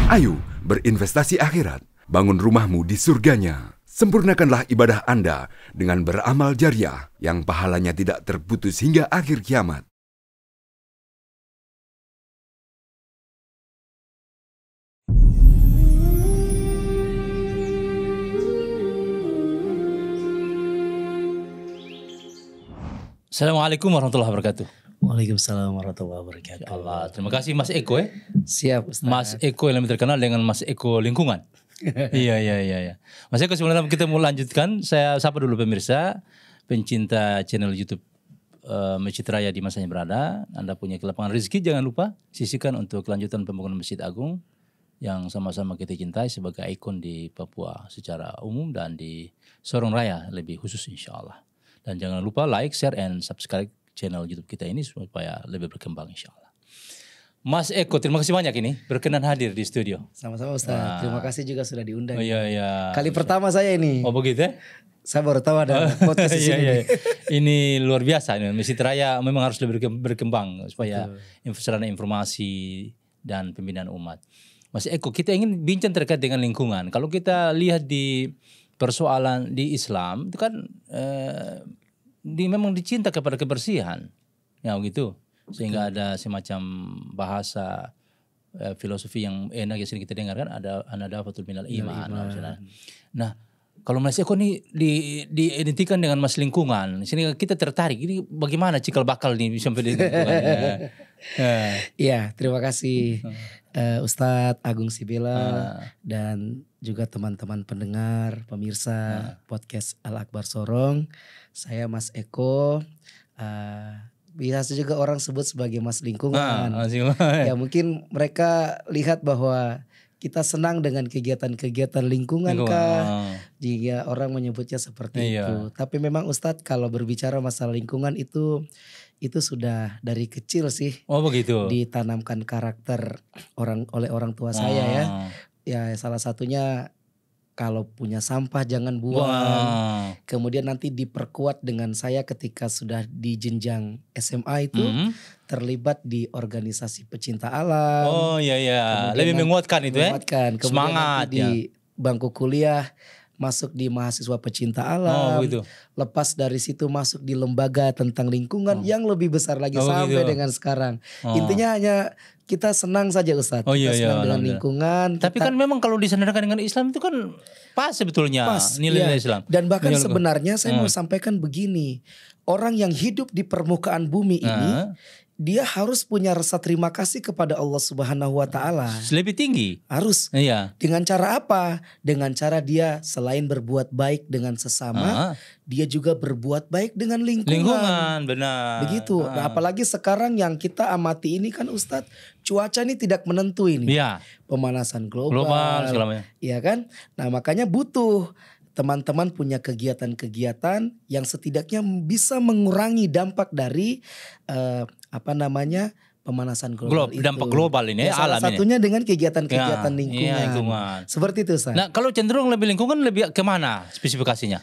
Ayo berinvestasi akhirat, bangun rumahmu di surganya. Sempurnakanlah ibadah Anda dengan beramal jariah yang pahalanya tidak terputus hingga akhir kiamat. Assalamualaikum warahmatullahi wabarakatuh. Waalaikumsalam warahmatullahi wabarakatuh. Ya Allah, terima kasih Mas Eko ya. Siap Ustaz. Mas Eko yang lebih terkenal dengan Mas Eko Lingkungan. Iya. Mas Eko, sebelum kita mau lanjutkan, saya sapa dulu pemirsa, pencinta channel YouTube Masjid Raya di Masanya Berada. Anda punya kelapangan rezeki, jangan lupa sisihkan untuk kelanjutan pembangunan Masjid Agung yang sama-sama kita cintai sebagai ikon di Papua secara umum dan di Sorong Raya lebih khusus insya Allah. Dan jangan lupa like, share, and subscribe channel YouTube kita ini supaya lebih berkembang insya Allah. Mas Eko, terima kasih banyak ini berkenan hadir di studio. Sama-sama Ustaz. Terima kasih juga sudah diundang. Oh iya. Kali pertama saya ini. Oh begitu ya? Saya baru tahu ada podcast di sini. Iya. Ini luar biasa ini. Masjid Raya memang harus lebih berkembang supaya sarana informasi dan pembinaan umat. Mas Eko, kita ingin bincang terkait dengan lingkungan. Kalau kita lihat di persoalan di Islam itu kan memang dicinta kepada kebersihan, ya begitu, sehingga ada semacam bahasa filosofi yang enak yang sering kita dengar kan, ada anadafatul minal iman. Nah, kalau Mas Eko ini diidentikan dengan Mas Lingkungan, sini kita tertarik ini bagaimana cikal bakal nih sampai di lingkungan. Iya, terima kasih Ustadz Agung Sibila dan juga teman-teman pendengar, pemirsa podcast Al Akbar Sorong. Saya Mas Eko, biasa juga orang sebut sebagai Mas Lingkungan. Ya mungkin mereka lihat bahwa kita senang dengan kegiatan-kegiatan lingkungan kah, jika orang menyebutnya seperti itu. Tapi memang Ustadz kalau berbicara masalah lingkungan itu sudah dari kecil sih. Oh begitu. Ditanamkan karakter oleh orang tua saya ya. Ya salah satunya kalau punya sampah jangan buang. Kemudian nanti diperkuat dengan saya ketika sudah di jenjang SMA itu terlibat di organisasi pecinta alam. Oh iya. Lebih menguatkan itu ya. Kemudian semangat di bangku kuliah masuk di mahasiswa pecinta alam. Lepas dari situ masuk di lembaga tentang lingkungan yang lebih besar lagi sampai dengan sekarang. Intinya hanya kita senang saja Ustadz. Kita senang dengan lingkungan. Tapi kan memang kalau disandarkan dengan Islam itu kan pas sebetulnya nilai-nilai Islam. Dan bahkan sebenarnya saya mau sampaikan begini. Orang yang hidup di permukaan bumi ini, dia harus punya rasa terima kasih kepada Allah Subhanahu wa Ta'ala. Lebih tinggi. Harus. Iya. Dengan cara apa? Dengan cara dia selain berbuat baik dengan sesama, dia juga berbuat baik dengan lingkungan. Lingkungan, benar. Begitu. Nah, apalagi sekarang yang kita amati ini kan Ustadz, cuaca ini tidak menentu ini. Iya. Pemanasan global segalanya. Iya kan? Nah makanya butuh teman-teman punya kegiatan-kegiatan yang setidaknya bisa mengurangi dampak dari pemanasan global itu. Dampak global ini salah alam satunya dengan kegiatan-kegiatan lingkungan. Seperti itu Ustaz. Nah kalau cenderung lebih lingkungan lebih kemana spesifikasinya?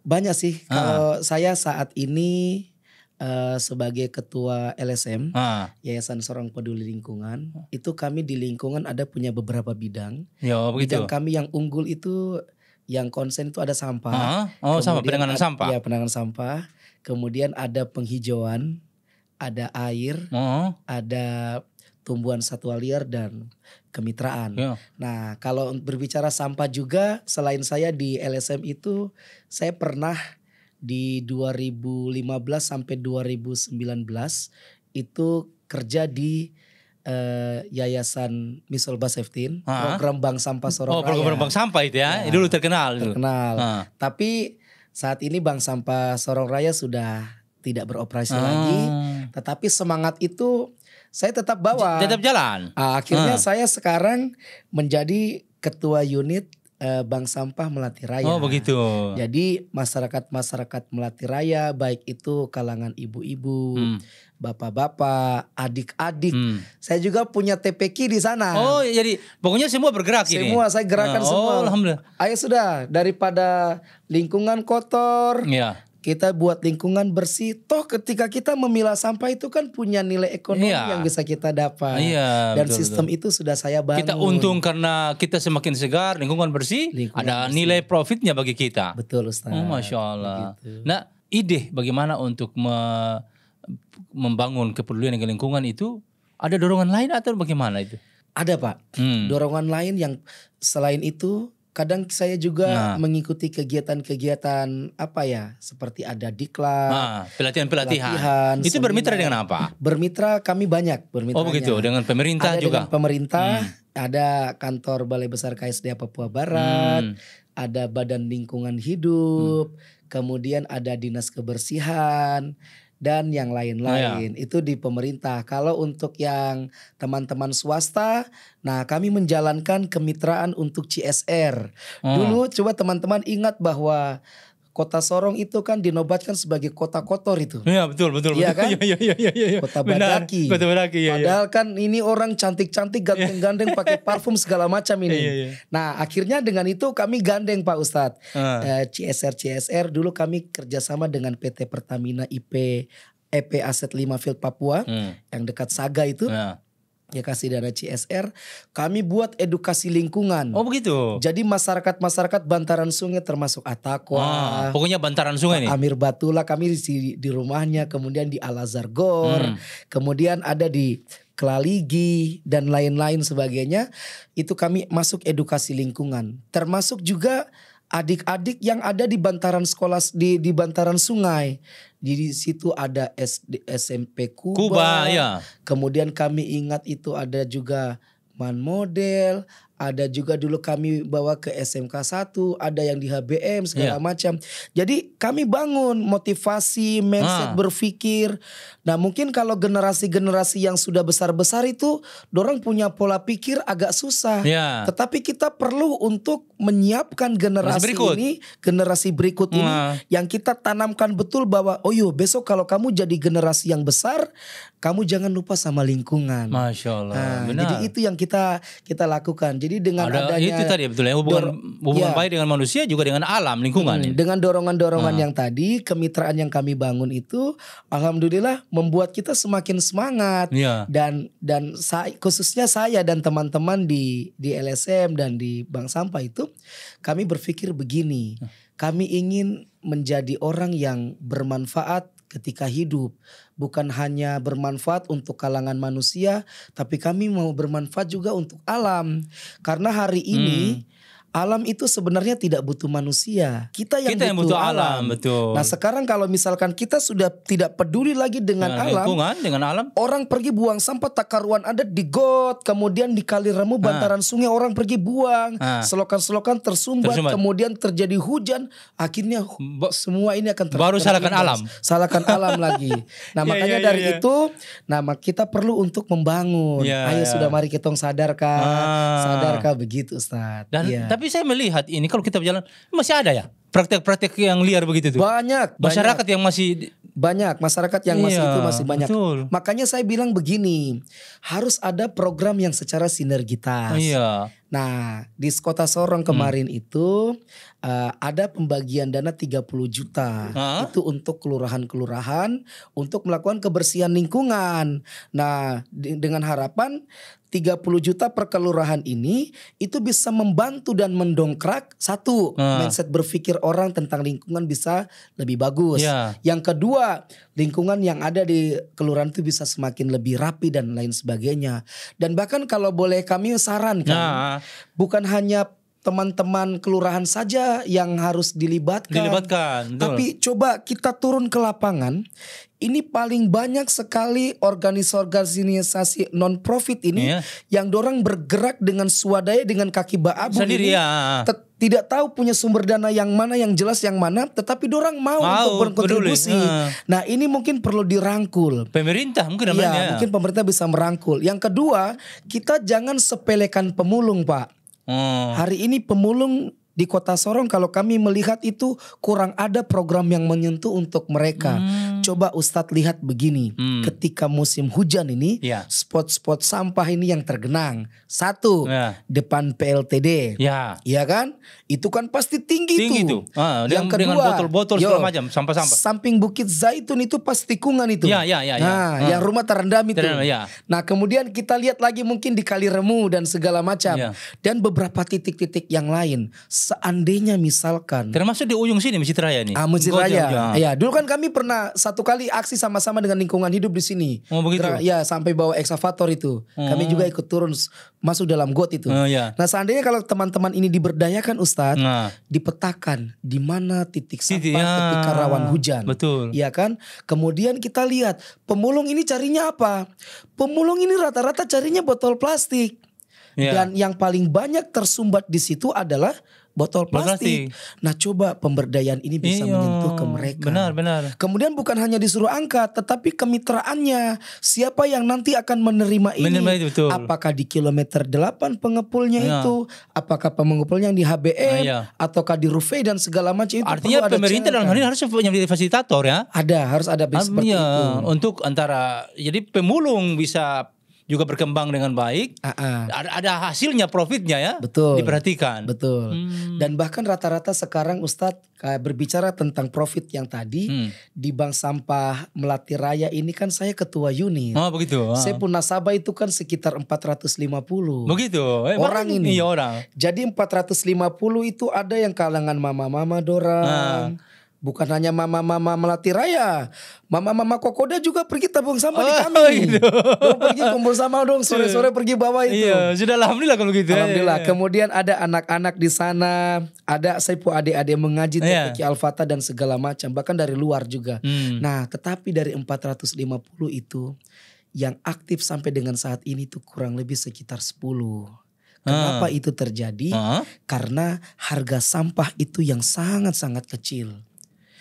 Banyak sih. Kalau saya saat ini sebagai ketua LSM Yayasan Sorong Peduli Lingkungan, itu kami di lingkungan ada punya beberapa bidang. Bidang kami yang unggul itu yang konsen itu ada sampah. Sama penanganan sampah. Ya, penanganan sampah. Kemudian ada penghijauan, ada air, ada tumbuhan satwa liar dan kemitraan. Nah, kalau berbicara sampah juga selain saya di LSM itu saya pernah di 2015 sampai 2019 itu kerja di Yayasan Misol Baseftin, program Bank Sampah Sorong Raya. Program Bank Sampah itu ya, dulu terkenal. Tapi saat ini Bank Sampah Sorong Raya sudah tidak beroperasi lagi. Tetapi semangat itu saya tetap bawa. Tetap jalan. Akhirnya saya sekarang menjadi ketua unit Bank Sampah Melati Raya. Oh begitu. Jadi masyarakat Melati Raya baik itu kalangan ibu-ibu, bapak-bapak, adik-adik. Saya juga punya TPQ di sana. Oh jadi pokoknya semua bergerak ini. Semua saya gerakan semua. Alhamdulillah. Ayo sudah daripada lingkungan kotor, kita buat lingkungan bersih. Toh ketika kita memilah sampah itu kan punya nilai ekonomi yang bisa kita dapat. Dan betul, sistem itu sudah saya bangun. Kita untung karena kita semakin segar, lingkungan bersih, ada nilai profitnya bagi kita. Betul Ustaz. Masya Allah. Begitu. Nah, ide bagaimana untuk membangun kepedulian dengan lingkungan itu, ada dorongan lain atau bagaimana itu? Ada Pak, dorongan lain yang selain itu. Kadang saya juga mengikuti kegiatan-kegiatan seperti ada diklat, pelatihan. Itu bermitra dengan apa? Bermitra kami banyak bermitranya. Oh begitu, dengan pemerintah ada juga? Dengan pemerintah, ada kantor Balai Besar KSDA Papua Barat, ada Badan Lingkungan Hidup, kemudian ada Dinas Kebersihan, dan yang lain-lain. Itu di pemerintah. Kalau untuk yang teman-teman swasta, nah kami menjalankan kemitraan untuk CSR. Dulu coba teman-teman ingat bahwa Kota Sorong itu kan dinobatkan sebagai kota kotor itu. Iya betul. Iya kan? Iya. Kota Badaki. Kota Badaki. Padahal kan ini orang cantik-cantik ganteng-ganteng pakai parfum segala macam ini. Iya. Nah akhirnya dengan itu kami gandeng Pak Ustadz. CSR dulu kami kerjasama dengan PT Pertamina EP Aset 5 Field Papua yang dekat Saga itu. Ya kasih dana CSR, kami buat edukasi lingkungan. Oh begitu. Jadi masyarakat bantaran sungai termasuk Atakwa. Pokoknya bantaran sungai nih. Amir Batula kami di rumahnya, kemudian di Al Azhar Gor, kemudian ada di Kelaligi dan lain-lain sebagainya. Itu kami masuk edukasi lingkungan. Termasuk juga adik-adik yang ada di bantaran sekolah di bantaran sungai. Di situ ada SMP Kuba, ya. Kemudian kami ingat itu ada juga Man Model, ada juga dulu kami bawa ke SMK 1, ada yang di HBM segala macam. Jadi kami bangun motivasi, mindset berpikir. Nah mungkin kalau generasi-generasi yang sudah besar-besar itu, dorang punya pola pikir agak susah. Tetapi kita perlu untuk menyiapkan generasi berikut ini yang kita tanamkan betul bahwa besok kalau kamu jadi generasi yang besar, kamu jangan lupa sama lingkungan. Masya Allah. Benar. Jadi itu yang kita lakukan. Jadi dengan adanya itu tadi betul ya, hubungan baik dengan manusia juga dengan alam lingkungan. Dengan dorongan-dorongan yang tadi, kemitraan yang kami bangun itu, alhamdulillah membuat kita semakin semangat. Dan khususnya saya dan teman-teman di LSM dan di Bank Sampah itu, kami berpikir begini, kami ingin menjadi orang yang bermanfaat ketika hidup, bukan hanya bermanfaat untuk kalangan manusia, tapi kami mau bermanfaat juga untuk alam. Karena hari ini alam itu sebenarnya tidak butuh manusia. Kita yang butuh alam. Betul. Nah sekarang kalau misalkan kita sudah tidak peduli lagi dengan alam, orang pergi buang sampah tak karuan ada di got, kemudian di kali remu bantaran sungai orang pergi buang, selokan-selokan tersumbat, kemudian terjadi hujan, akhirnya semua ini akan baru salahkan alam lagi. Nah makanya dari itu, kita perlu untuk membangun. Ayo sudah mari kita sadarkah begitu Ustaz. Tapi saya melihat ini kalau kita berjalan masih ada ya praktek-praktek yang liar begitu tuh. Banyak. Masyarakat yang masih banyak, masyarakat yang masih banyak. Betul. Makanya saya bilang begini, harus ada program yang secara sinergitas. Nah, di Kota Sorong kemarin itu ada pembagian dana 30 juta. Itu untuk kelurahan-kelurahan untuk melakukan kebersihan lingkungan. Nah, dengan harapan 30 juta per kelurahan ini itu bisa membantu dan mendongkrak mindset berpikir orang tentang lingkungan bisa lebih bagus. Yang kedua, lingkungan yang ada di kelurahan itu bisa semakin lebih rapi dan lain sebagainya. Dan bahkan kalau boleh kami sarankan, bukan hanya teman-teman kelurahan saja yang harus dilibatkan. Tapi coba kita turun ke lapangan. Ini paling banyak sekali organisasi non profit ini yang dorang bergerak dengan swadaya, dengan kaki baabu sendiri tidak tahu punya sumber dana yang mana, yang jelas yang mana, tetapi dorang mau untuk berkontribusi. Nah ini mungkin perlu dirangkul. Pemerintah mungkin namanya. Mungkin pemerintah bisa merangkul. Yang kedua, kita jangan sepelekan pemulung Pak. Hari ini pemulung di Kota Sorong kalau kami melihat itu kurang ada program yang menyentuh untuk mereka. Coba Ustadz lihat begini, ketika musim hujan ini, spot-spot sampah ini yang tergenang. Satu, depan PLTD, ya kan? Itu kan pasti tinggi tuh. Yang kedua, dengan botol-botol segala macam, sampah-sampah. Samping Bukit Zaitun itu pas tikungan itu. Nah, yang rumah terendam itu. Nah, kemudian kita lihat lagi mungkin di Kaliremu dan segala macam. Dan beberapa titik-titik yang lain. Seandainya misalkan, termasuk di ujung sini Masjid Raya nih. Masjid Raya. Ya, dulu kan kami pernah satu kali aksi sama-sama dengan lingkungan hidup di sini. Oh begitu. Ya, sampai bawa eksavator itu. Kami juga ikut turun masuk dalam got itu. Nah, seandainya kalau teman-teman ini diberdayakan Ustadz, dipetakan di mana titik sampah ketika rawan hujan. Betul. Iya kan? Kemudian kita lihat pemulung ini carinya apa? Pemulung ini rata-rata carinya botol plastik. Dan yang paling banyak tersumbat di situ adalah botol plastik. Nah, coba pemberdayaan ini bisa menyentuh ke mereka. Benar. Kemudian bukan hanya disuruh angkat, tetapi kemitraannya. Siapa yang nanti akan menerima ini? Betul. Apakah di kilometer 8 pengepulnya itu? Apakah pengepulnya yang di HBM? Ataukah di Rufai dan segala macam itu? Artinya pemerintah dalam hal ini harus punya fasilitator ya? Harus ada seperti itu. Untuk antara, jadi pemulung bisa juga berkembang dengan baik. Ada hasilnya, profitnya ya. Betul. Diperhatikan. Betul. Dan bahkan rata-rata sekarang Ustadz berbicara tentang profit yang tadi di Bank Sampah Melati Raya ini kan saya ketua unit. Oh begitu. Saya pun nasabah itu kan sekitar 450. Begitu. Orang ini. Iya orang. Jadi 450 itu ada yang kalangan mama-mama dorang. Bukan hanya mama-mama Melati Raya, mama-mama Kokoda juga pergi tabung sampah di kami. Gitu. Dong pergi kumpul sama dong, sore-sore pergi bawa itu. Iya, sudah alhamdulillah kalau gitu. Alhamdulillah. Kemudian ada anak-anak di sana, ada saya pun adik-adik mengaji TPQ Al-Fatah dan segala macam, bahkan dari luar juga. Nah, tetapi dari 450 itu yang aktif sampai dengan saat ini tuh kurang lebih sekitar 10. Kenapa itu terjadi? Karena harga sampah itu yang sangat-sangat kecil.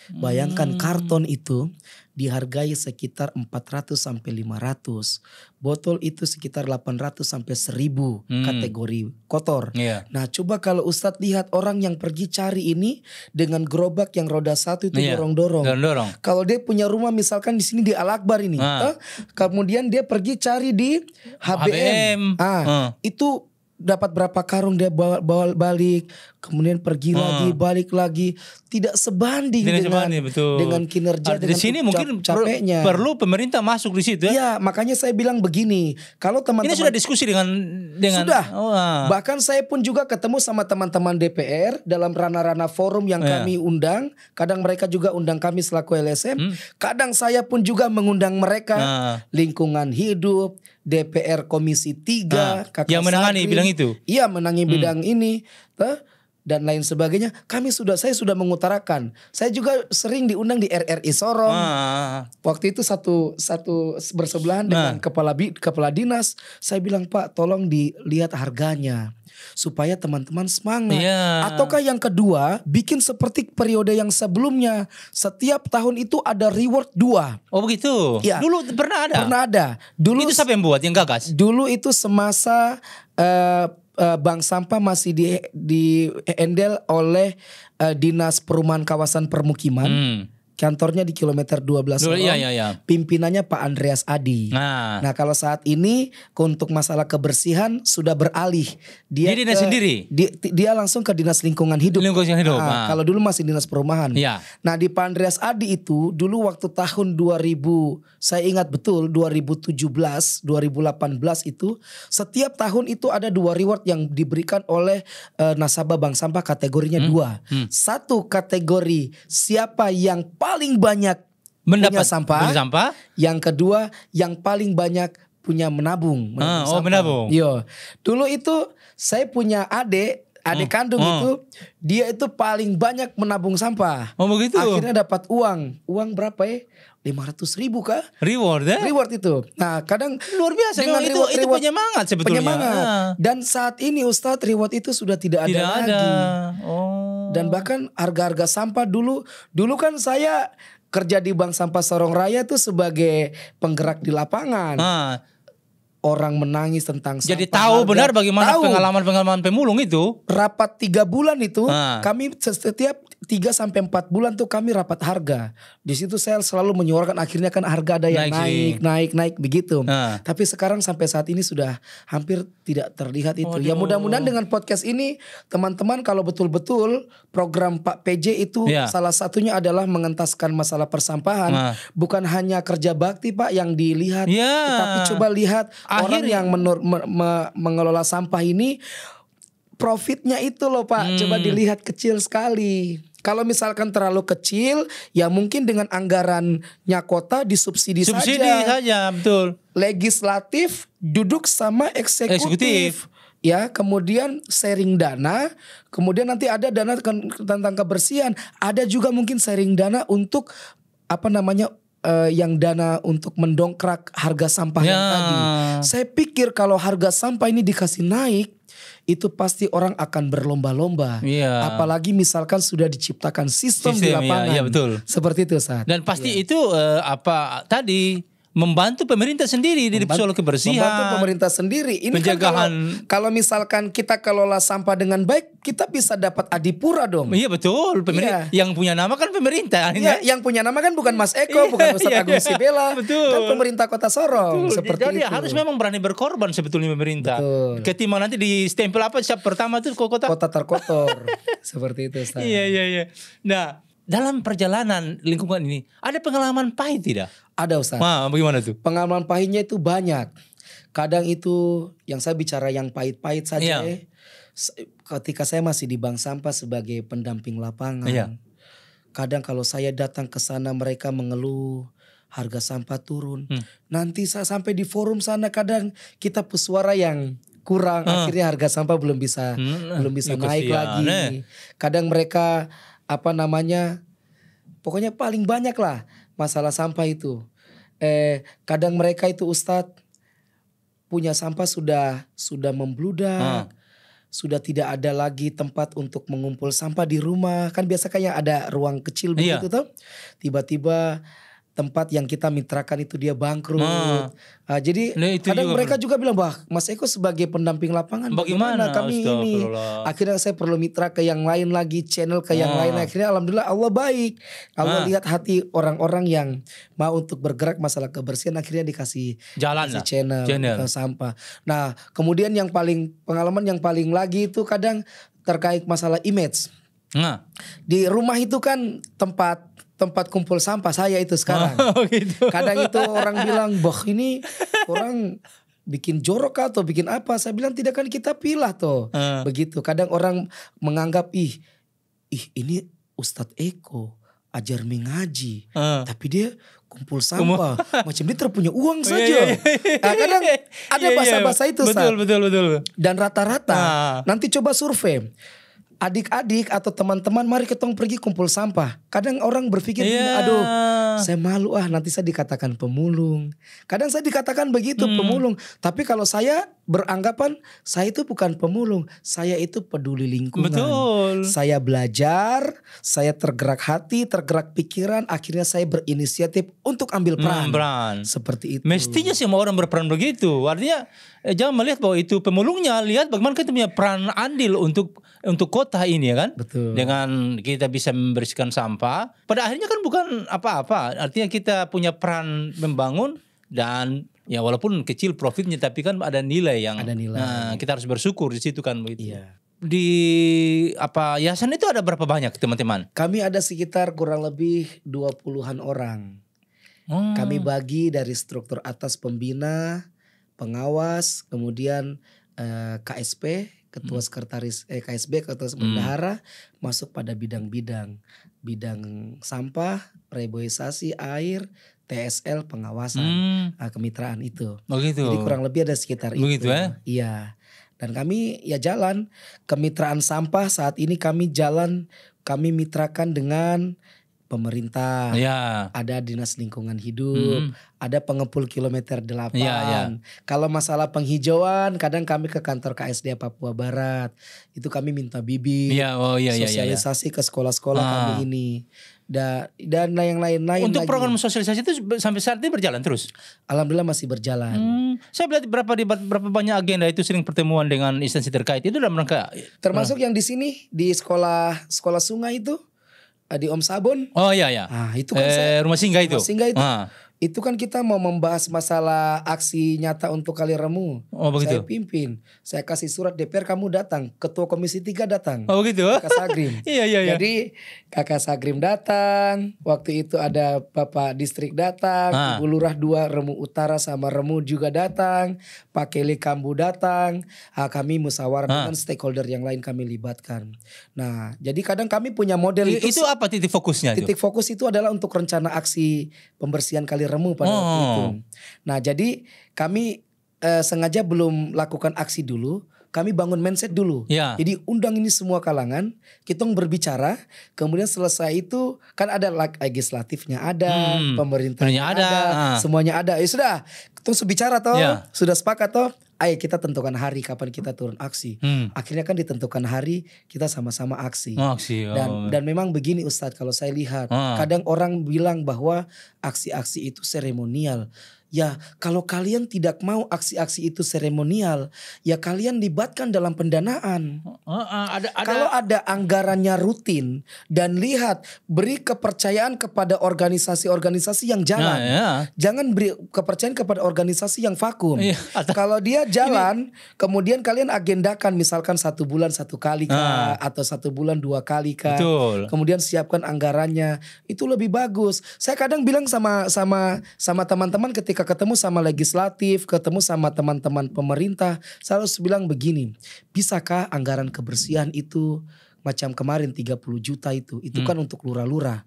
Bayangkan karton itu dihargai sekitar 400 sampai 500. Botol itu sekitar 800 sampai 1000 kategori kotor. Nah, coba kalau Ustadz lihat orang yang pergi cari ini dengan gerobak yang roda satu itu dorong-dorong. Kalau dia punya rumah misalkan di sini di Al-Akbar ini, kemudian dia pergi cari di HBM. Itu dapat berapa karung dia bawa balik, kemudian pergi lagi, balik lagi, tidak sebanding dengan kinerja, dengan di sini mungkin capeknya. Perlu pemerintah masuk di situ ya. Iya, makanya saya bilang begini, kalau teman-teman ini sudah diskusi dengan sudah. Bahkan saya pun juga ketemu sama teman-teman DPR dalam ranah-ranah forum yang kami undang. Kadang mereka juga undang kami selaku LSM. Kadang saya pun juga mengundang mereka. Lingkungan hidup, DPR Komisi 3, Kakak yang menangani Sagri, bidang itu. Iya, menangani bidang ini, dan lain sebagainya. Saya sudah mengutarakan. Saya juga sering diundang di RRI Sorong. Waktu itu satu bersebelahan dengan kepala dinas. Saya bilang, Pak, tolong dilihat harganya supaya teman-teman semangat. Ataukah yang kedua, bikin seperti periode yang sebelumnya. Setiap tahun itu ada reward 2. Oh begitu. Ya. Dulu pernah ada. Pernah ada. Dulu itu siapa yang buat, yang gagas? Dulu itu semasa Bank Sampah masih dihandle oleh Dinas Perumahan Kawasan Permukiman. Kantornya di kilometer 12 Pimpinannya Pak Andreas Adi. Nah, kalau saat ini untuk masalah kebersihan sudah beralih. Dia dinas sendiri. Dia langsung ke Dinas Lingkungan Hidup. Kalau dulu masih Dinas Perumahan. Nah, di Pak Andreas Adi itu dulu waktu tahun 2000, saya ingat betul 2017, 2018 itu setiap tahun itu ada 2 reward yang diberikan oleh nasabah Bank Sampah, kategorinya 2. Satu kategori siapa yang paling banyak punya sampah. Yang kedua yang paling banyak punya menabung sampah. Menabung. Yo. Dulu itu saya punya adik kandung itu, dia itu paling banyak menabung sampah. Oh begitu. Akhirnya dapat uang berapa ya? 500.000 kah? Reward ya? Reward itu. Nah, kadang luar biasa. Dengan itu penyemangat sebetulnya. Dan saat ini Ustadz, reward itu sudah tidak ada lagi. Dan bahkan harga-harga sampah dulu kan saya kerja di Bank Sampah Sorong Raya itu sebagai penggerak di lapangan. orang menangis tentang sampah. Jadi tahu harga. benar bagaimana Tahu. pengalaman pemulung itu. Rapat 3 bulan itu, Ah. kami setiap 3-4 bulan tuh kami rapat harga. Di situ saya selalu menyuarakan, akhirnya kan harga ada yang naik begitu. Ah. Tapi sekarang sampai saat ini sudah hampir tidak terlihat itu. Waduh. Ya mudah-mudahan dengan podcast ini teman-teman kalau betul-betul program Pak PJ itu Ya. salah satunya adalah mengentaskan masalah persampahan. Bukan hanya kerja bakti Pak yang dilihat, Ya. tetapi coba lihat orang Akhirnya- yang mengelola sampah ini profitnya itu loh Pak. Coba dilihat kecil sekali. Kalau misalkan terlalu kecil, ya mungkin dengan anggarannya kota disubsidi Subsidi saja, betul. Legislatif duduk sama eksekutif. Eksekutif. Ya, kemudian sharing dana, kemudian nanti ada dana tentang kebersihan, ada juga mungkin sharing dana untuk yang dana untuk mendongkrak harga sampah yang tadi. Saya pikir kalau harga sampah ini dikasih naik, itu pasti orang akan berlomba-lomba. Iya. Apalagi misalkan sudah diciptakan sistem di Sistem, lapangan. iya, betul. Seperti itu Ustaz. Dan pasti itu tadi membantu pemerintah sendiri di soal kebersihan. Membantu pemerintah sendiri. Ini penjagaan. kan kalau misalkan kita kelola sampah dengan baik, kita bisa dapat adipura dong. Iya betul, pemerintah yang punya nama kan pemerintah. Iya, yang punya nama kan bukan Mas Eko, bukan Ustadz Agung Sibela, betul. kan pemerintah Kota Sorong. Betul. Seperti Jadi itu. harus memang berani berkorban sebetulnya pemerintah. Betul. Ketimbang nanti di stempel apa siap pertama tuh kota. Kota terkotor. Seperti itu Ustaz. Iya. Nah, dalam perjalanan lingkungan ini ada pengalaman pahit tidak? Ada Ustaz. Bagaimana tuh? Pengalaman pahitnya itu banyak. Kadang itu yang saya bicara yang pahit-pahit saja. Iya. Ketika saya masih di bank sampah sebagai pendamping lapangan. Iya. Kadang kalau saya datang ke sana mereka mengeluh harga sampah turun. Nanti saya sampai di forum sana kadang kita pesuara yang kurang, akhirnya harga sampah belum bisa naik lagi. Kadang mereka pokoknya paling banyak lah masalah sampah itu. Kadang mereka itu Ustadz punya sampah sudah membludak. Sudah tidak ada lagi tempat untuk mengumpul sampah di rumah. Kan biasa kayak ada ruang kecil begitu tuh. Tiba-tiba tempat yang kita mitrakan itu dia bangkrut. Jadi kadang mereka juga bilang, "Wah, Mas Eko sebagai pendamping lapangan bagaimana kami ini?" Akhirnya saya perlu mitra ke yang lain lagi, channel ke yang lain. Akhirnya alhamdulillah Allah baik. Allah lihat hati orang-orang yang mau untuk bergerak masalah kebersihan, akhirnya dikasih channel sampah. Nah, kemudian pengalaman yang paling lagi itu kadang terkait masalah image. Di rumah itu kan tempat kumpul sampah saya itu sekarang. Gitu. Kadang itu orang bilang, "Boh, ini orang bikin jorok atau bikin apa?" Saya bilang, "Tidak, kan kita pilah toh." Begitu. Kadang orang menganggap ih ini Ustadz Eko ajar mengaji, tapi dia kumpul sampah. Macam dia terpunya uang saja. Kadang ada bahasa-bahasa itu. Betul. Dan rata-rata nanti coba survei. Adik-adik atau teman-teman mari ketong pergi kumpul sampah. Kadang orang berpikir, aduh saya malu nanti saya dikatakan pemulung. Kadang saya dikatakan begitu pemulung. Tapi kalau saya beranggapan saya itu bukan pemulung. Saya itu peduli lingkungan. Betul. Saya belajar, saya tergerak hati, tergerak pikiran. Akhirnya saya berinisiatif untuk ambil peran. Seperti itu. Mestinya semua orang berperan begitu. Artinya jangan melihat bahwa itu pemulungnya. Lihat bagaimana kita punya peran andil untuk kota ini ya kan. Betul. Dengan kita bisa membersihkan sampah. Pada akhirnya kan bukan apa-apa. Artinya kita punya peran membangun. Dan ya walaupun kecil profitnya, tapi kan ada nilai yang Nah, kita harus bersyukur di situ kan begitu. Iya. Di yayasan itu ada berapa banyak teman-teman? Kami ada sekitar kurang lebih 20-an orang. Kami bagi dari struktur atas pembina, pengawas, kemudian KSP, ketua sekretaris KSB, ketua bendahara, masuk pada bidang-bidang sampah, reboisasi, air, TSL, pengawasan, kemitraan itu. Begitu. Jadi kurang lebih ada sekitar begitu, itu. Iya. Dan kami jalan kemitraan sampah saat ini kami mitrakan dengan pemerintah, ada dinas lingkungan hidup, ada pengepul kilometer 8. Kalau masalah penghijauan, kadang kami ke kantor KSD Papua Barat, itu kami minta bibit, sosialisasi ke sekolah-sekolah kami ini. dan yang lain-lain Untuk lagi. program sosialisasi itu sampai saat ini berjalan terus. Alhamdulillah masih berjalan. Saya lihat berapa banyak agenda itu sering pertemuan dengan instansi terkait itu dalam rangka. Termasuk yang di sini di sekolah sungai itu di Om Sabon. Oh iya ya. Itu kan saya Rumah singgah itu. Rumah singgah itu. Itu kan kita mau membahas masalah aksi nyata untuk Kali Remu. Oh begitu. Saya pimpin. Saya kasih surat DPR, kamu datang. Ketua Komisi 3 datang. Oh begitu. Kakak Sagrim. Iya. Jadi Kakak Sagrim datang. Waktu itu ada Bapak Distrik datang. Ibu Lurah 2 Remu Utara sama Remu juga datang. Pak Kele Kambu datang. Kami musyawarah dengan stakeholder yang lain kami libatkan. Nah, jadi kadang kami punya model itu apa titik fokusnya? Titik fokus itu adalah untuk rencana aksi pembersihan Kali Remu pada waktu itu. Nah, jadi kami sengaja belum lakukan aksi dulu. Kami bangun mindset dulu. Ya. Jadi undang ini semua kalangan, kita berbicara. Kemudian selesai itu kan ada legislatifnya ada, pemerintahnya ada, semuanya ada. Ya sudah, terus bicara toh, sudah sepakat toh. Ayo kita tentukan hari kapan kita turun aksi. Akhirnya kan ditentukan hari kita sama-sama aksi. Dan memang begini Ustadz, kalau saya lihat kadang orang bilang bahwa aksi-aksi itu seremonial. Ya kalau kalian tidak mau aksi-aksi itu seremonial, ya kalian libatkan dalam pendanaan. Kalau ada anggarannya rutin dan lihat, beri kepercayaan kepada organisasi-organisasi yang jalan. Jangan beri kepercayaan kepada organisasi yang vakum. Kalau dia jalan, kemudian kalian agendakan misalkan 1 bulan 1 kali kah, atau 1 bulan 2 kali kah. Kemudian siapkan anggarannya, itu lebih bagus. Saya kadang bilang sama teman-teman ketika ketemu sama legislatif, ketemu sama teman-teman pemerintah, saya harus bilang begini, bisakah anggaran kebersihan itu macam kemarin 30 juta itu kan untuk lurah-lurah.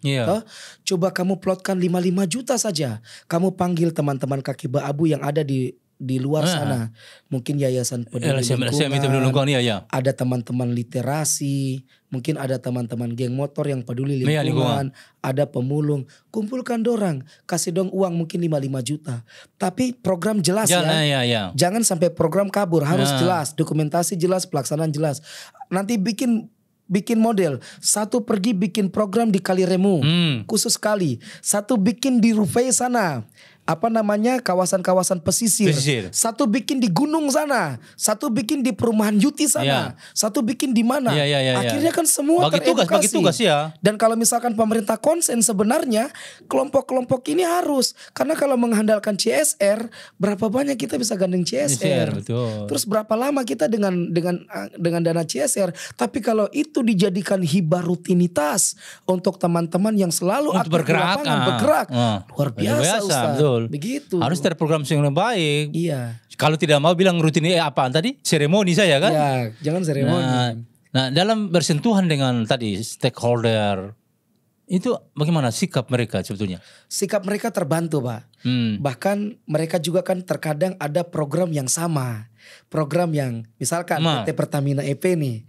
Coba kamu plotkan 55 juta saja. Kamu panggil teman-teman kaki abu yang ada di luar sana. Mungkin yayasan peduli lingkungan, ada teman-teman literasi, mungkin ada teman-teman geng motor yang peduli lingkungan, ada pemulung. Kumpulkan dorang, kasih dong uang mungkin 55 juta. Tapi program jelas ya. Jangan sampai program kabur, harus jelas, dokumentasi jelas, pelaksanaan jelas. Nanti bikin model, 1 pergi bikin program di Kali Remu, khusus kali. 1 bikin di Rufai sana, kawasan-kawasan pesisir. 1 bikin di gunung sana, 1 bikin di perumahan Yuti sana, 1 bikin di mana. Akhirnya kan semua teredukasi. Bagi tugas ya. Dan kalau misalkan pemerintah konsen, sebenarnya kelompok-kelompok ini harus, karena kalau mengandalkan CSR, berapa banyak kita bisa gandeng CSR. Terus berapa lama kita dengan dana CSR. Tapi kalau itu dijadikan hibah rutinitas untuk teman-teman yang selalu aktif bergerak, luar biasa Ustaz. Begitu. Harus terprogram yang baik. Iya. Kalau tidak mau bilang rutin apaan tadi? Seremoni saya kan? Iya, jangan seremoni. Nah, dalam bersentuhan dengan tadi stakeholder, itu bagaimana sikap mereka sebetulnya? Sikap mereka terbantu, Pak. Bahkan mereka juga kan terkadang ada program yang sama. Program yang misalkan PT Pertamina EP nih.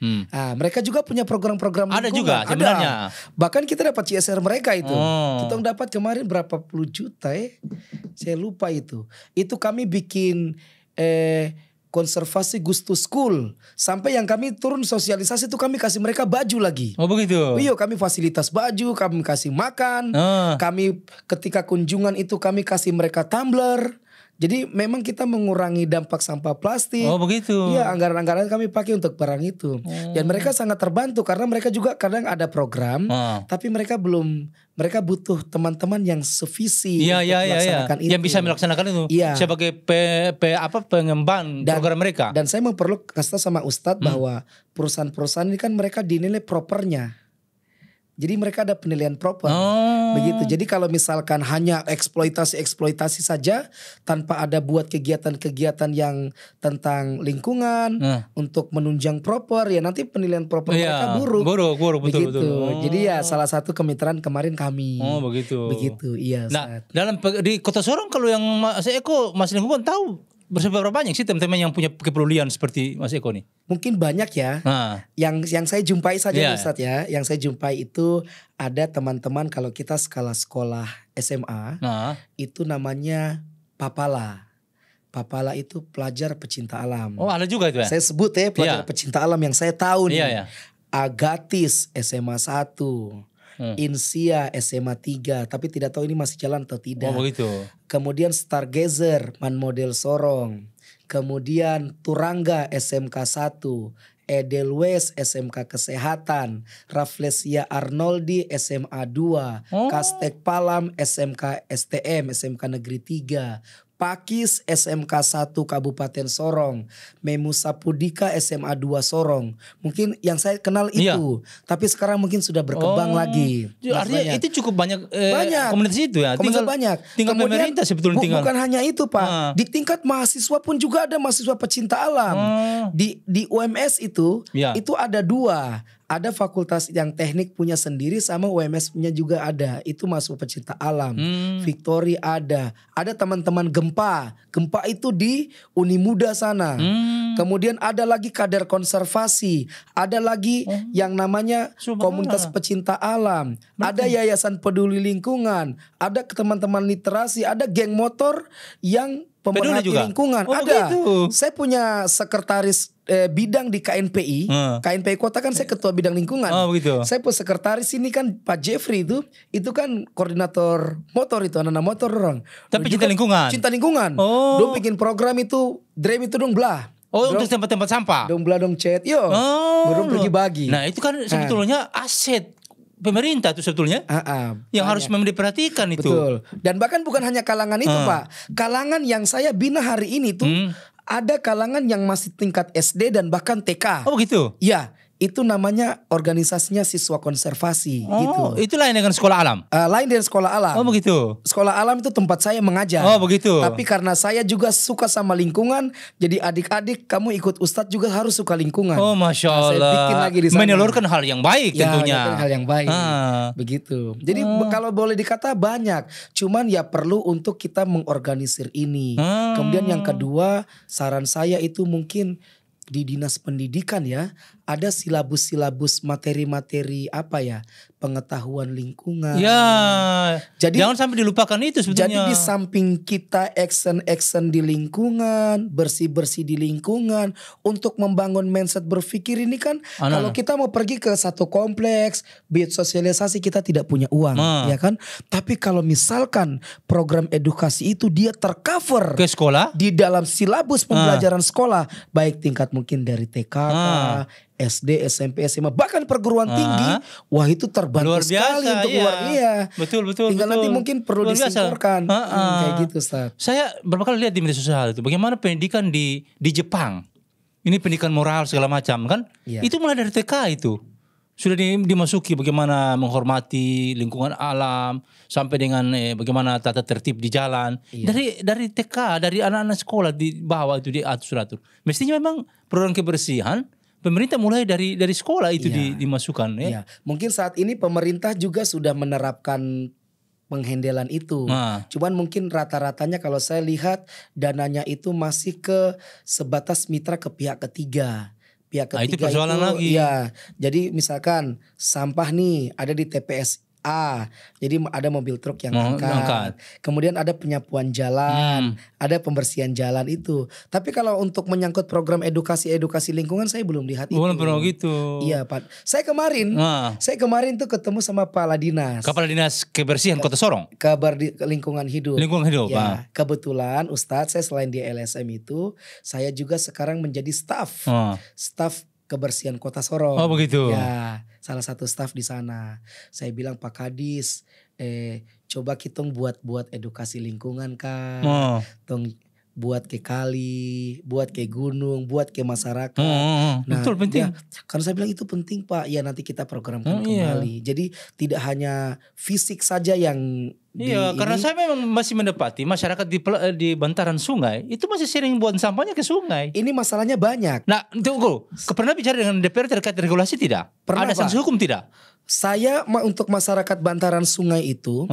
Mereka juga punya program-program lingkungan. Ada juga sebenarnya. Bahkan kita dapat CSR mereka itu. Kita dapat kemarin berapa puluh juta saya lupa itu. Itu kami bikin konservasi Gustu School. Sampai yang kami turun sosialisasi itu kami kasih mereka baju lagi. Oh begitu? Iya, kami fasilitas baju, kami kasih makan. Kami ketika kunjungan itu kami kasih mereka tumbler. Jadi memang kita mengurangi dampak sampah plastik. Oh begitu? Iya, anggaran-anggaran kami pakai untuk barang itu. Dan mereka sangat terbantu karena mereka juga kadang ada program. Tapi mereka butuh teman-teman yang sevisi melaksanakan itu. Yang bisa melaksanakan itu. Sebagai pengembang program mereka. Dan saya perlu kasih tahu sama Ustadz bahwa perusahaan-perusahaan ini kan mereka dinilai propernya. Jadi mereka ada penilaian proper. Begitu. Jadi kalau misalkan hanya eksploitasi saja tanpa ada buat kegiatan-kegiatan yang tentang lingkungan untuk menunjang proper, ya nanti penilaian proper mereka buruk. Buruk, betul. Jadi ya salah satu kemitraan kemarin kami. Begitu. Iya. Nah, di Kota Sorong kalau yang Mas Eko, Mas Lingkungan tahu berapa banyak sih teman-teman yang punya kepedulian seperti Mas Eko nih? Mungkin banyak ya. Yang saya jumpai saja Ustadz ya. Yang saya jumpai itu ada teman-teman kalau kita skala sekolah SMA itu namanya Papala. Papala itu pelajar pecinta alam. Oh ada juga itu ya? Saya sebut pelajar pecinta alam yang saya tahu nih. Agatis SMA 1. Insia SMA 3, tapi tidak tahu ini masih jalan atau tidak. Oh begitu. Kemudian Stargazer Man Model Sorong. Kemudian Turangga SMK 1, Edelweiss SMK Kesehatan, Rafflesia Arnoldi SMA 2, Kastek Palam SMK STM SMK Negeri 3, Pakis SMK 1 Kabupaten Sorong, Memusa Pudika SMA 2 Sorong. Mungkin yang saya kenal itu, tapi sekarang mungkin sudah berkembang lagi. Artinya itu cukup banyak, banyak komunitas itu ya. Komunitas banyak. Tinggal Kemudian, pemerintah sebetulnya tinggal. Bukan hanya itu Pak, di tingkat mahasiswa pun juga ada mahasiswa pecinta alam. Di UMS itu ada 2. Ada fakultas yang teknik punya sendiri sama UMS punya juga ada. Itu mahasiswa pecinta alam. Victory ada. Ada teman-teman Gempa. Gempa itu di Unimuda sana. Kemudian ada lagi kader konservasi. Ada lagi yang namanya komunitas pecinta alam. Ada yayasan peduli lingkungan. Ada teman-teman literasi. Ada geng motor yang pemerhati lingkungan. Ada. Begitu. Saya punya sekretaris bidang di KNPI. KNPI Kota kan saya ketua bidang lingkungan. Saya pun sekretaris ini kan Pak Jeffrey itu kan koordinator motor itu, anak-anak motor orang. Tapi cinta lingkungan. Cinta lingkungan. Dong bikin program itu, dream itu dong belah. Untuk tempat-tempat sampah. Dong belah dong chat. Dong pergi bagi. Nah, itu kan sebetulnya aset pemerintah itu sebetulnya yang harus diperhatikan itu. Betul. Dan bahkan bukan hanya kalangan itu Pak. Kalangan yang saya bina hari ini tuh ada kalangan yang masih tingkat SD dan bahkan TK. Oh begitu? Ya. Itu namanya organisasinya siswa konservasi gitu. Itu lain dengan sekolah alam? Lain dengan sekolah alam. Oh begitu? Sekolah alam itu tempat saya mengajar. Oh begitu? Tapi karena saya juga suka sama lingkungan, jadi adik-adik kamu ikut Ustadz juga harus suka lingkungan. Oh Masya Allah. Saya bikin lagi di sana. Menelurkan hal yang baik tentunya. Ya, hal yang baik. Begitu. Jadi kalau boleh dikata banyak. Cuman ya perlu untuk kita mengorganisir ini. Kemudian yang kedua, saran saya itu mungkin di dinas pendidikan ya, ada silabus-silabus materi-materi pengetahuan lingkungan. Ya. Jadi jangan sampai dilupakan itu sebetulnya. Jadi di samping kita action di lingkungan, bersih-bersih di lingkungan, untuk membangun mindset berpikir ini kan, kalau kita mau pergi ke satu kompleks, biar sosialisasi kita tidak punya uang, ya kan? Tapi kalau misalkan program edukasi itu dia tercover ke sekolah, di dalam silabus pembelajaran sekolah, baik tingkat mungkin dari TK, SD, SMP, SMA, bahkan perguruan tinggi, wah itu terbantu sekali untuk luar. Iya. Betul. Tinggal nanti mungkin perlu disingkirkan. Kayak gitu, Ustaz. Saya beberapa kali lihat di media sosial itu bagaimana pendidikan di Jepang. Ini pendidikan moral segala macam kan? Iya. Itu mulai dari TK itu. Sudah dimasuki bagaimana menghormati lingkungan alam sampai dengan bagaimana tata tertib di jalan. Iya. Dari TK, dari anak-anak sekolah di bawah itu diatur-atur. Mestinya memang program kebersihan pemerintah mulai dari sekolah itu dimasukkan ya. Iya. Mungkin saat ini pemerintah juga sudah menerapkan penghandelan itu. Cuman mungkin rata-ratanya kalau saya lihat dananya itu masih ke sebatas mitra ke pihak ketiga. Pihak ketiga itu persoalan lagi. Ya. Jadi misalkan sampah nih ada di TPS A, jadi ada mobil truk yang angkat. Kemudian ada penyapuan jalan, ada pembersihan jalan itu. Tapi kalau untuk menyangkut program edukasi lingkungan saya belum lihat itu. Belum pernah gitu. Iya Pak. Saya kemarin tuh ketemu sama Kepala Dinas. Kepala Dinas Kebersihan Kota Sorong. Lingkungan hidup. Lingkungan hidup. Ya, kebetulan Ustadz saya selain di LSM itu, saya juga sekarang menjadi staf kebersihan Kota Sorong. Oh begitu. Ya, salah satu staf di sana. Saya bilang Pak Kadis, coba kita buat edukasi lingkungan kan. Tong buat ke kali, buat ke gunung, buat ke masyarakat. Nah, betul penting. Ya, karena saya bilang itu penting Pak. Ya nanti kita programkan kembali. Jadi tidak hanya fisik saja yang karena saya memang masih mendapati masyarakat di bantaran sungai itu masih sering buang sampahnya ke sungai. Ini masalahnya banyak. Nah, tunggu. Pernah bicara dengan DPR terkait regulasi tidak? Pernah, ada sanksi hukum tidak? Saya untuk masyarakat bantaran sungai itu,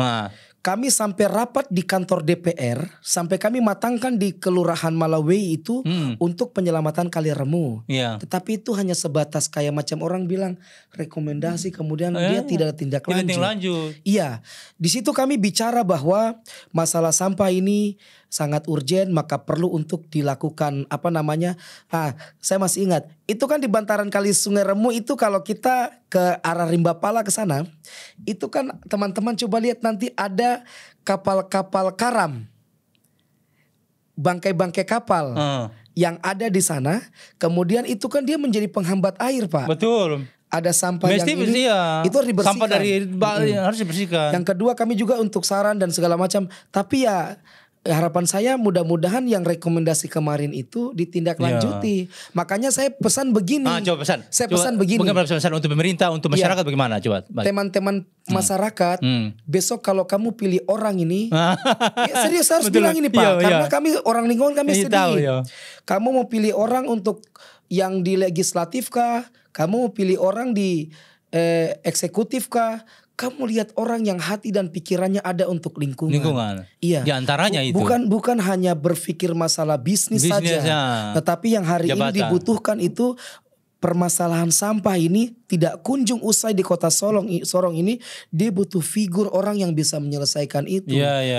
kami sampai rapat di kantor DPR, sampai kami matangkan di Kelurahan Malawei itu untuk penyelamatan kali remu. Tetapi itu hanya sebatas kayak macam orang bilang rekomendasi, kemudian dia tidak ada tindak lanjut. Iya, di situ kami bicara bahwa masalah sampah ini sangat urgent, maka perlu untuk dilakukan saya masih ingat itu kan di bantaran kali Sungai Remu itu, kalau kita ke arah Rimba Pala ke sana, itu kan teman-teman coba lihat nanti ada kapal-kapal karam, bangkai-bangkai kapal yang ada di sana. Kemudian itu kan dia menjadi penghambat air, Pak. Betul. Ada sampah yang ini itu harus dibersihkan. Sampah dari harus dibersihkan. Yang kedua, kami juga untuk saran dan segala macam. Tapi ya harapan saya mudah-mudahan yang rekomendasi kemarin itu ditindaklanjuti. Makanya saya pesan begini. Coba pesan. Saya pesan begini. Bagaimana pesan untuk pemerintah, untuk masyarakat bagaimana? Coba. Teman-teman masyarakat, besok kalau kamu pilih orang ini, serius harus Betul. bilang ini, Pak. Karena kami orang lingkungan, kami sedih. Tahu, Kamu mau pilih orang untuk yang di legislatif kah? Kamu mau pilih orang di eksekutif kah? Kamu lihat orang yang hati dan pikirannya ada untuk lingkungan. Iya. Di antaranya itu. Bukan hanya berpikir masalah bisnis saja. Tetapi yang hari ini dibutuhkan itu permasalahan sampah ini tidak kunjung usai di kota Sorong ini. Dia butuh figur orang yang bisa menyelesaikan itu.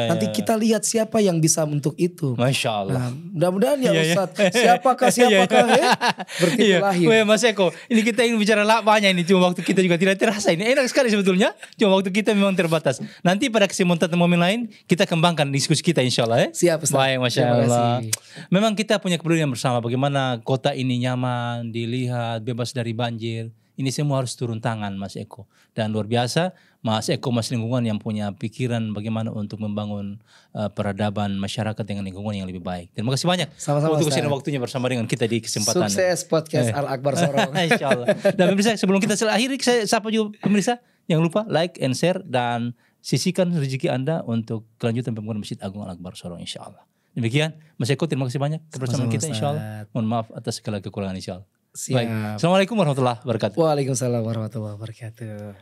Nanti kita lihat siapa yang bisa untuk itu. Masya Allah. Nah, mudah-mudahan ya Ustadz. Siapakah berarti lahir. Mas Eko, ini kita ingin bicara banyak ini. Cuma waktu kita juga tidak terasa. Ini enak sekali sebetulnya. Cuma waktu kita memang terbatas. Nanti pada kesempatan momen lain kita kembangkan diskusi kita, insya Allah. Siap Ustadz. Baik, Masya Allah. Memang kita punya kepedulian bersama. Bagaimana kota ini nyaman dilihat, bebas dari banjir. Ini semua harus turun tangan, Mas Eko. Dan luar biasa Mas Eko, Mas Lingkungan yang punya pikiran bagaimana untuk membangun peradaban masyarakat dengan lingkungan yang lebih baik. Terima kasih banyak. Sama-sama, untuk kesini waktunya bersama dengan kita di kesempatan. Sukses podcast Al-Akbar Sorong. Insyaallah. Dan pemirsa, sebelum kita akhiri, saya sapa juga pemirsa, jangan lupa like and share dan sisihkan rezeki Anda untuk kelanjutan pembangunan Masjid Agung Al-Akbar Sorong, insyaallah. Demikian Mas Eko, terima kasih banyak kebersamaan kita, insyaallah. Mohon maaf atas segala kekurangan, insyaallah. Baik. Assalamualaikum warahmatullahi wabarakatuh. Waalaikumsalam warahmatullahi wabarakatuh.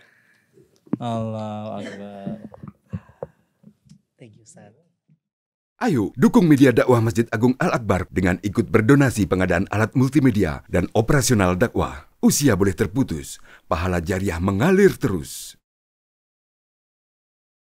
Allahu Akbar. Thank you, Ustaz. Ayo dukung media dakwah Masjid Agung Al-Akbar dengan ikut berdonasi pengadaan alat multimedia dan operasional dakwah. Usia boleh terputus, pahala jariah mengalir terus.